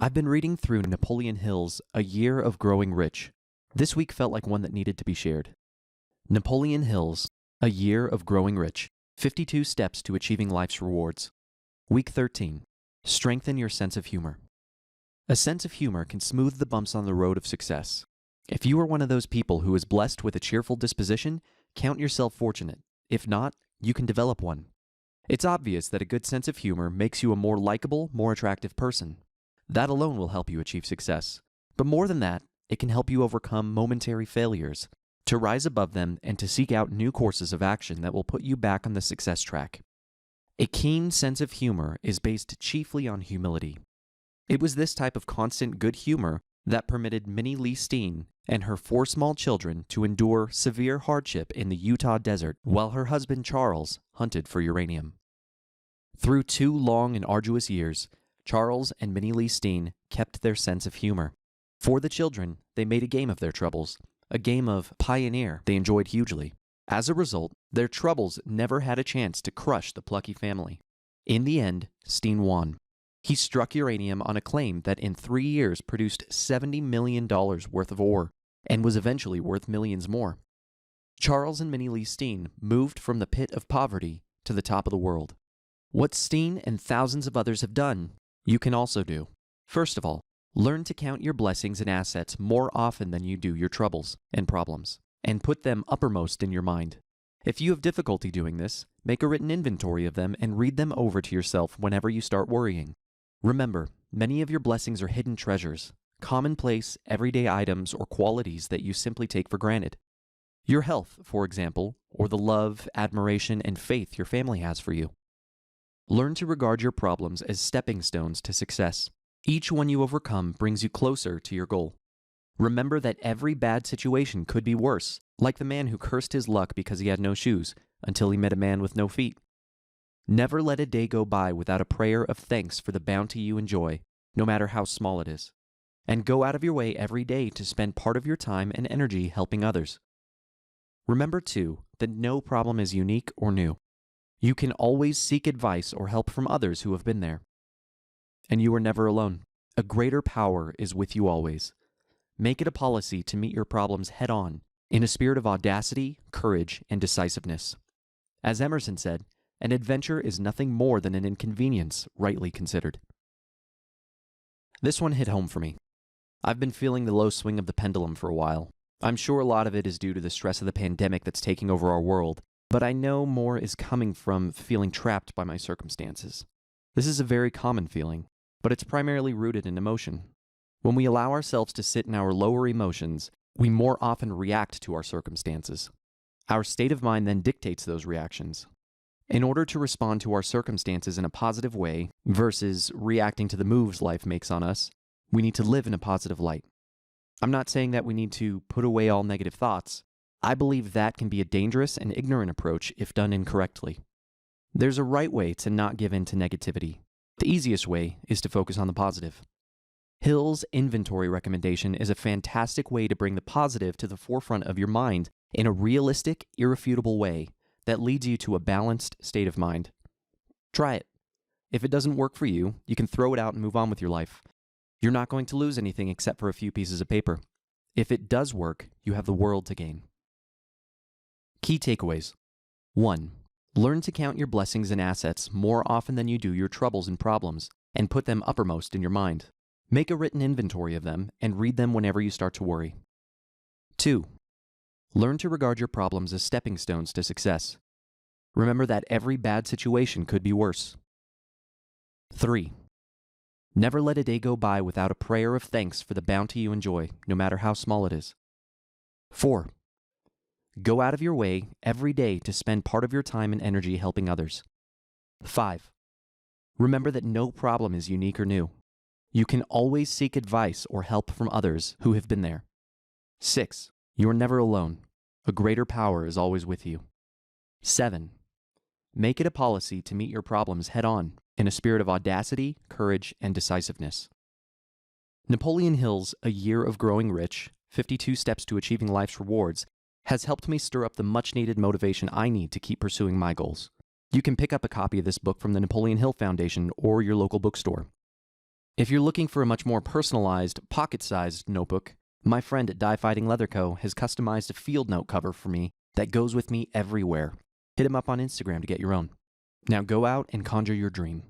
I've been reading through Napoleon Hill's A Year of Growing Rich. This week felt like one that needed to be shared. Napoleon Hill's A Year of Growing Rich, 52 Steps to Achieving Life's Rewards. Week 13. Strengthen your sense of humor. A sense of humor can smooth the bumps on the road of success. If you are one of those people who is blessed with a cheerful disposition, count yourself fortunate. If not, you can develop one. It's obvious that a good sense of humor makes you a more likable, more attractive person. That alone will help you achieve success. But more than that, it can help you overcome momentary failures, to rise above them and to seek out new courses of action that will put you back on the success track. A keen sense of humor is based chiefly on humility. It was this type of constant good humor that permitted Minnie Lee Steen and her 4 small children to endure severe hardship in the Utah desert while her husband Charles hunted for uranium. Through 2 long and arduous years, Charles and Minnie Lee Steen kept their sense of humor. For the children, they made a game of their troubles, a game of pioneer they enjoyed hugely. As a result, their troubles never had a chance to crush the plucky family. In the end, Steen won. He struck uranium on a claim that in 3 years produced $70 million worth of ore, and was eventually worth millions more. Charles and Minnie Lee Steen moved from the pit of poverty to the top of the world. What Steen and thousands of others have done, you can also do. First of all, learn to count your blessings and assets more often than you do your troubles and problems, and put them uppermost in your mind. If you have difficulty doing this, make a written inventory of them and read them over to yourself whenever you start worrying. Remember, many of your blessings are hidden treasures, commonplace, everyday items or qualities that you simply take for granted. Your health, for example, or the love, admiration, and faith your family has for you. Learn to regard your problems as stepping stones to success. Each one you overcome brings you closer to your goal. Remember that every bad situation could be worse, like the man who cursed his luck because he had no shoes, until he met a man with no feet. Never let a day go by without a prayer of thanks for the bounty you enjoy, no matter how small it is. And go out of your way every day to spend part of your time and energy helping others. Remember, too, that no problem is unique or new. You can always seek advice or help from others who have been there. And you are never alone. A greater power is with you always. Make it a policy to meet your problems head-on, in a spirit of audacity, courage, and decisiveness. As Emerson said, an adventure is nothing more than an inconvenience, rightly considered. This one hit home for me. I've been feeling the low swing of the pendulum for a while. I'm sure a lot of it is due to the stress of the pandemic that's taking over our world, but I know more is coming from feeling trapped by my circumstances. This is a very common feeling, but it's primarily rooted in emotion. When we allow ourselves to sit in our lower emotions, we more often react to our circumstances. Our state of mind then dictates those reactions. In order to respond to our circumstances in a positive way versus reacting to the moves life makes on us, we need to live in a positive light. I'm not saying that we need to put away all negative thoughts. I believe that can be a dangerous and ignorant approach if done incorrectly. There's a right way to not give in to negativity. The easiest way is to focus on the positive. Hill's inventory recommendation is a fantastic way to bring the positive to the forefront of your mind in a realistic, irrefutable way that leads you to a balanced state of mind. Try it. If it doesn't work for you, you can throw it out and move on with your life. You're not going to lose anything except for a few pieces of paper. If it does work, you have the world to gain. Key takeaways. 1. Learn to count your blessings and assets more often than you do your troubles and problems, and put them uppermost in your mind. Make a written inventory of them and read them whenever you start to worry. 2. Learn to regard your problems as stepping stones to success. Remember that every bad situation could be worse. 3. Never let a day go by without a prayer of thanks for the bounty you enjoy, no matter how small it is. 4. Go out of your way every day to spend part of your time and energy helping others. 5. Remember that no problem is unique or new. You can always seek advice or help from others who have been there. 6. You are never alone. A greater power is always with you. 7. Make it a policy to meet your problems head-on in a spirit of audacity, courage, and decisiveness. Napoleon Hill's A Year of Growing Rich, 52 Steps to Achieving Life's Rewards, has helped me stir up the much-needed motivation I need to keep pursuing my goals. You can pick up a copy of this book from the Napoleon Hill Foundation or your local bookstore. If you're looking for a much more personalized, pocket-sized notebook, my friend at Die Fighting Leather Co. has customized a field note cover for me that goes with me everywhere. Hit him up on Instagram to get your own. Now go out and conjure your dream.